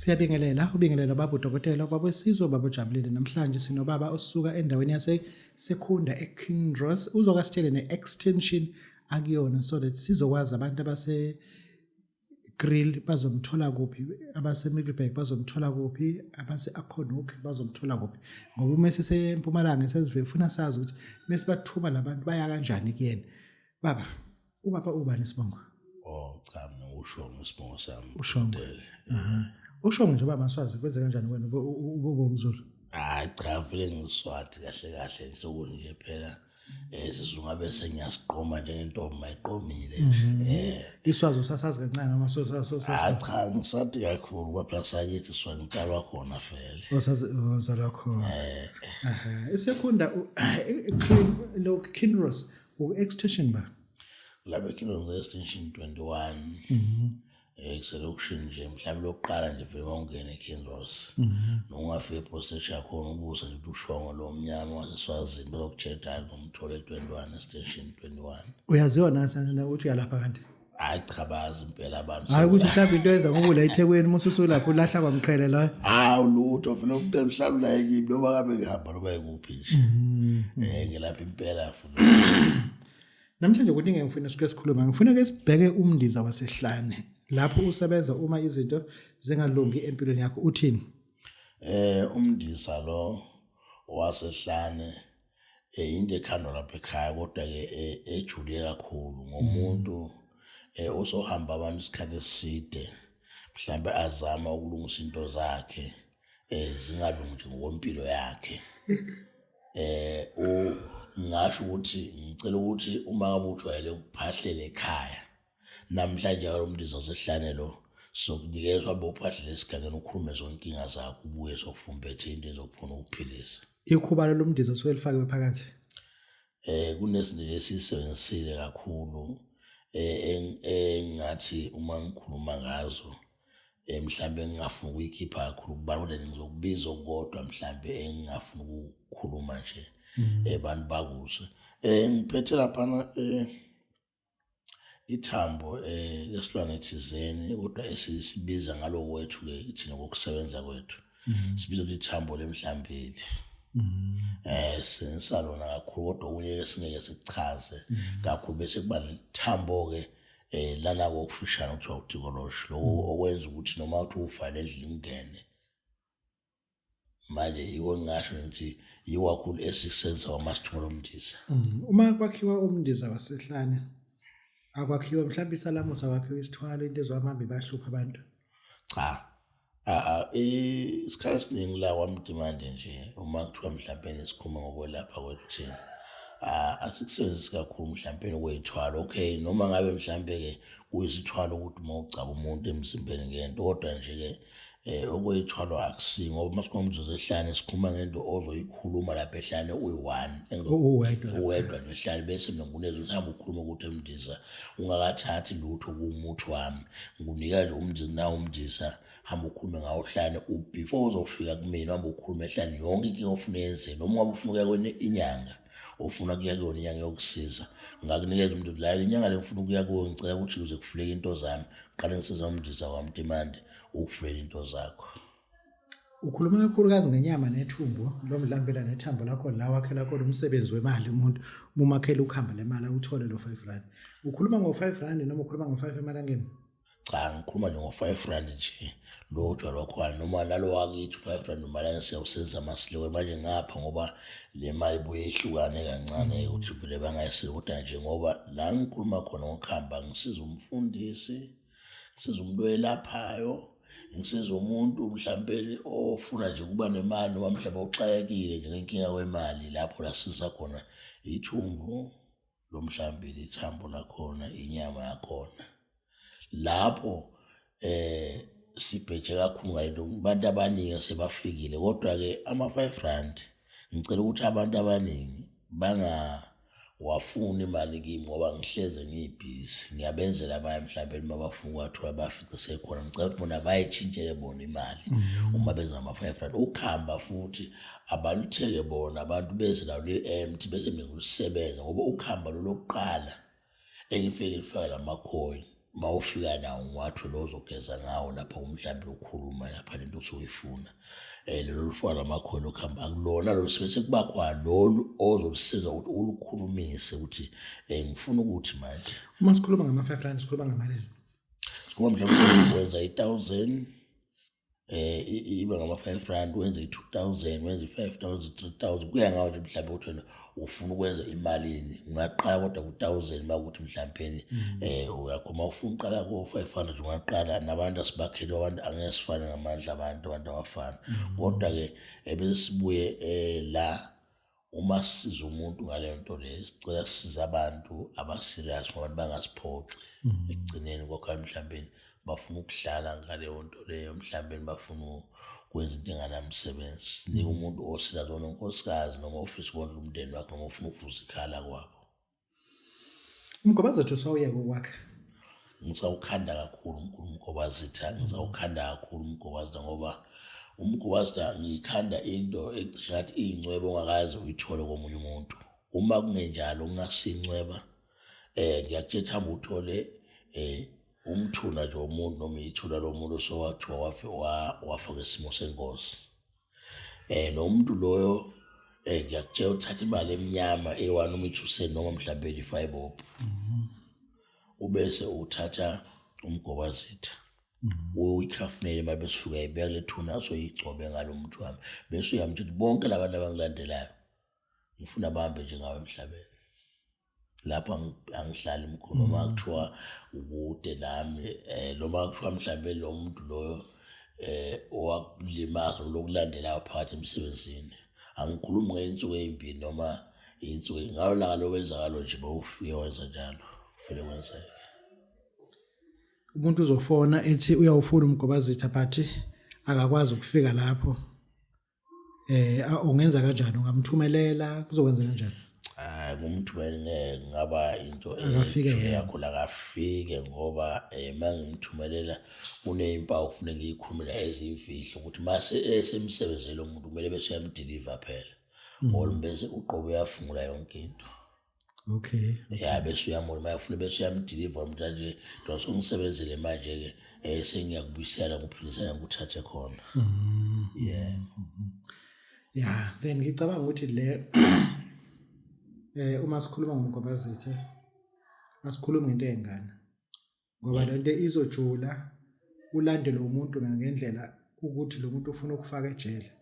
Siyabingelela ubingelela baba udokotela baba Wesizwe baba Jabulile. Namhlanje sinobaba osuka endaweni Sekunda eKingros uzokasitshela neextension akuyona so that sizokwazi abantu abase Grill bazomthola kuphi, abase Middelburg bazomthola kuphi, abase Akhonok bazomthola kuphi. Ngoba uma sisempumalanga sesifuna sazi ukuthi mase bathuma labantu baya kanjani kuyena. Baba, ubaba ubani sibongo? Oh cha mina uShongo isibongo sami. uShongo. UShongo nje baba maswazi kwenze kanjani wena ubomzulu? Hayi cha vele ngiswati kahle nje sokunje phela sizunga bese ngiyasiqoma njengentombi mayiqomile nje. Iswazi usasazi kancane noma so. Cha ngisathi kakhulu kwaphela sayithi swangitalwa khona vele. Ozalwa khona. Esekunda lo Kinross extension ba. Labe Kinross extension 21. Selection nje mhlawumbe lokuqala nje vele wangena eKinross. Nongafike post yakho ubuza nje uShongo lo mnyama waseswazini lokujeda ngomthole 21 station 21. Uyaziwa nathi ukuthi uyalapha kanti? Hayi cha bazi impela abantu. Hayi ukuthi mhlawumbe into yenza ngoba la eThekwini mususu lapho lahla kwamqhele la. Hawu lutho vele ukuthi mhlawumbe la ekimi noma kabe ngihamba noma ekuphi nje. Ngelapha impela futhi. Namhlanje kuningi ngifuna sike sikhuluma ngifuna ke sibheke umndiza wasehlane. Lapho usebenza uma izinto zingalungi empilweni yakho uthini? Umndisa lo wasehlane into ekhandwa lapha ekhaya kodwa ke ejule kakhulu ngomuntu usohamba abantu isikhathi eside mhlambe azama ukulungisa into zakhe zingalungi nje ngokwempilo yakhe. Ngisho ukuthi ngicela ukuthi uma ngabe ujwayele ukuphahlela ekhaya namhlanje umndiza osehlane lo sokunikezwa bophahlela esigangeni ukhulume zonke inkinga zakho ubuye sokufumbethe into ezokuphona ukuphilisa. Ikhubalo lomndiza sokulifakiwe phakathi. Kunezinto lesisebenzisile kakhulu engathi uma ngikhuluma ngazo mhlambe ngingafuna ukuyikhipha kakhulu kubantu ngizokubiza kodwa mhlambe engingafuna ukukhuluma nje abantu bakuzwe. Ngiphethe lapha ithambo lesilwane thizeni kodwa esisibiza ngalo wethu ke thina ngokusebenza kwethu sibiza ukuthi ithambo lemhlambili. Sensalona kakhulu kodwa kunye singeke sichaze kakhulu bese kuba lithambo ke lana kokufishana ukuthiwa uDikolosho lo okwenza ukuthi noma uthi ufale endlini ingene manje yiwo ngasho ngithi yiwakhulu esisenza kwamasithumelo omndiza. Uma kwakhiwa umndiza wasehlane akwakhiwa mhlawumbe isalamusa kwakhiwa isithwalo into ezwamambe bahlupha abantu. Cha isikhathi esiningi la kwamdimande nje uma kuthiwa mhlawumbe nesikhuluma ngokwelapha kwethu thina asikusebenzisi kakhulu mhlawumbe kweyithwalo okay noma ngabe mhlawumbe ke kuyisithwalo ukuthi uma ucaba umuntu emzimbeni ngento kodwa nje ke okweyithwalo akusi ngoba masikhomzuza ehlane sikhuluma ngento ozoyikhuluma lapha ehlane uyi1 uwedwa ehlane bese mina nguneza uhamba ukhuluma ukuthi emndiza ungakathathi lutho kumuthi wami ngunika nje umndiza na umndiza hamba ukhulume ngawo hlane before uzofika kumina hamba ukhuluma ehlane yonke into ofuna yenze noma ngabe ufuna ukuya kwenye inyanga ofuna kuya kuyona inyanga yokusiza ngakunikeza umuntu la inyanga lengifuna ukuya kuyo ngicela ukuthi uze kufuleke into zami qale ngisiza umndiza kwamdimande ukufulela into zakho. Ukhuluma kakhulukazi ngenyama nethumbu lo mdlambela nethambo lakho la wakhela khona umsebenzi wemali umuntu umakhela ukuhamba nemali uthole lo 5 rand. Ukhuluma ngo5 rand noma ukhuluma ngo5 emalangeni? Cha ngikhuluma nje ngo5 rand nje lo ujwalo khona noma lalo wakithi 5 rand umalanga siyawusenza amasilo manje ngapha ngoba le mali buye ihlukane kancane ukuthi vele bangayiseli kodwa nje ngoba la ngikhuluma khona ngokuhamba ngisiza umfundisi ngisiza umuntu oyelaphayo ngisiza umuntu mhlawumbe ofuna nje kuba nemali noma mhlawumbe uxakekile nje ngenkinga kwemali lapho la siza khona ithumbu lo mhlawumbe ithambo lakhona inyama yakhona lapho sibheje kakhulu ngalo abantu abaningi sebafikile kodwa ke ama5 rand ngicela ukuthi abantu abaningi wafuna imali kimi ngoba ngihleze ngibhizi ngiyabenzela abanye mhlawumbe uma bafuna ukwathi abafice sekhona ngicela ukuthi bona bayitshintshele bona imali uma benza ama5 rand ukhamba futhi abalutheke bona abantu bese lawo empty bese mina ngikusebenza ngoba ukhamba lo lokuqala engifike lifaka lamacoin mawufika nawo ngwathu lo ozogeza ngawo lapha umhlambi ukhuluma lapha lento usuyifuna lelo lufana amakholo okuhamba akulona lo bese kuba kwa lolu ozolusiza ukuthi ulukhulumise ukuthi ngifuna ukuthi manje uma sikhuluma ngama-R5 sikhuluma ngamalini sikhuluma mhlawumbe wenza 1,000 ibe ngama-R5 wenza 2,000 wenza 5,000 3,000 kuya ngawo nje mhlawumbe ukuthi wena ufuna ukwenza imalini ungaqala kodwa ku-1,000 makuthi mhlawumbe uyakhoma ufuna uqala ko-500 ungaqala nabantu asibakhele abantu angeke sifane ngamandla abantu abafana kodwa-ke bese sibuye la uma sisiza umuntu ngaleyo nto leyo sicela sisize abantu abaserious ngoba bangasiphoxi ekugcineni kokho mhlawumbe bafuna ukudlala ngaleyo nto leyo mhlawumbe bafuna kwenza into enganamsebenzi sinike umuntu oserious ononkosikazi noma ofisa ukondla umndeni wakhe noma ufuna ukuvusa ikhala kwabo. Umgobazi wethu sawuyeka ukwakha Ngisawukhanda kakhulu umgobazitha ngisawukhanda kakhulu umgobazitha ngoba umgobazitha ngikhanda into ecishathi iy'ncwebe ongakaze uyithole komunye umuntu. Uma kungenjalo ungasincweba ngiyakutshela hamba uthole umthuna nje womuntu noma ithuna lomuntu sowathiwa wafa ngesimo sengozi. Lo muntu loyo ngiyakutshela uthatha imali emnyama eyi-1 uma ithuseni noma mhlawumbe 85 bob. Ubese uthatha umgobazitha uyikhafunele imali bese ufika ibeka le thuna soyigcobe ngalo muntu wami bese uyamtshela bonke labantu abangilandelayo ngifuna bahambe njengawe emhlabeni. Lapha angihlali mkhulu noma kuthiwa ukude nami noma kuthiwa mhlawumbe lo muntu loyo owakulimaza lokulandelayo phakathi emsebenzini angikhulumi ngey'nsuku ey'mbili noma iy'nsuku ngayo langa lo wenzakalo nje bawufike wenza njalo kufanele kwenzeke. Umuntu uzofona ethi uyawufuna umgobazitha but akakwazi ukufika lapho ungenza kanjani ungamthumelela kuzokwenza kanjani? Ngumthumela ngeke ngaba into yakho la kafike ngoba mangimthumelela kunezimpawu kufuneka ngiyikhulumela ezimfihlo ukuthi mase esemsebenzele lo muntu kumele bese uyamdeliver phela bese uqobo uyafungula yonke into. Okay. Bese uyamona mayafuna bese uyamdeliver umuntu nje ndoso ngisebenzele manje ke sengiyakubuyisela kuphindisela ngikuthathe khona. Then ngicabanga ukuthi le uma sikhuluma ngomgobazitha asikhulumi ngento engane ngoba lento izojula ulandele umuntu ngendlela ukuthi lo muntu ufuna ukufaka ejele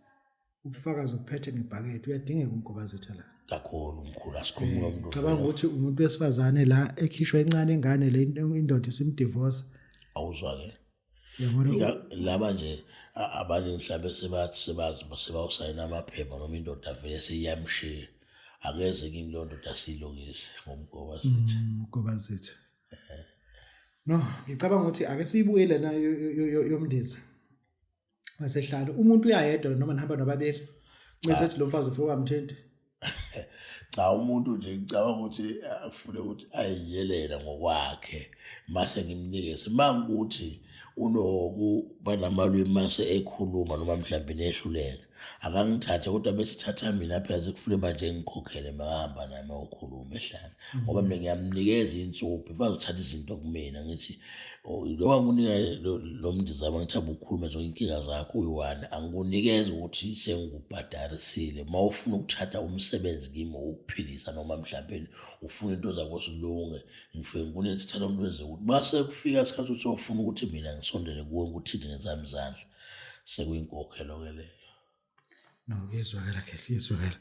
ubufakazi obuphethe ngebhakede uyadingeka umgobazitha la kakhulu umkhulu asikhulumi ngomuntu. Ngicabanga ukuthi umuntu wesifazane la ekhishwa encane engane le indoda isimdivorce awuzwa ke yabona laba nje abanye mhlawumbe sebawusayina amaphepha noma indoda vele seyiyamshiya akeze kimi lo ndoda siyilungise ngomgobazitha. Umgobazitha no ngicabanga ukuthi ake siyibuyele na yomndiza masehlala umuntu uyayedwa noma nihamba nobabili bese ethi lo mfazi ufika kamthindi. Cha umuntu nje ngicabanga ukuthi afune ukuthi ayiyelela ngokwakhe mase ngimnikeze mangukuthi unokuba namalwi mase ekhuluma noma mhlawumbe nehluleka akangithathe kodwa bese thatha mina phela sekufune manje ngikhokhele makahamba nami ukukhuluma ehlane ngoba mina ngiyamnikeza insuphi bazothatha izinto kumina ngithi ngoba nginika lo mndizama ngithi abukhuluma zonke inkinga zakho uyi-1 angikunikeza ukuthi sengikubhadarisile mawufuna ukuthatha umsebenzi kimi ukuphilisa noma mhlawumbe ufuna into zakho silunge ngifike ngikunethi thatha umuntu wenze ukuthi base kufika isikhathi ukuthi ufuna ukuthi mina ngisondele kuwe ukuthi ngezami izandla sekuyinkokhelo ke leyo. No, ngizwakala kahle ngizwakala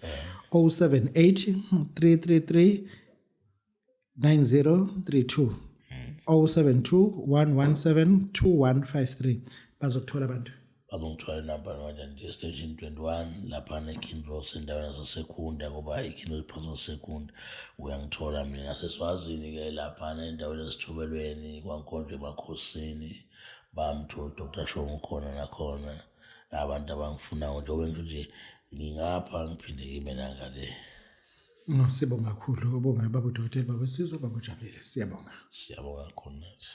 0780 333 9032 072 117 2153 bazokuthola abantu bazongithola inamba manje nje station 21 lapha neKindros endaweni zasekhunda ngoba iKindros phansi zasekhunda uyangithola mina ngaseswazini ke lapha endaweni esithobelweni kwankonje emakhosini bamthola Dr. Shongo khona nakhona abantu abangifunayo njengoba nje ngingapha ngiphinde kimi nangale. Sibonga kakhulu ubonga baba uDokotela baba Sizwe baba Jabulile siyabonga kakhulu nathi.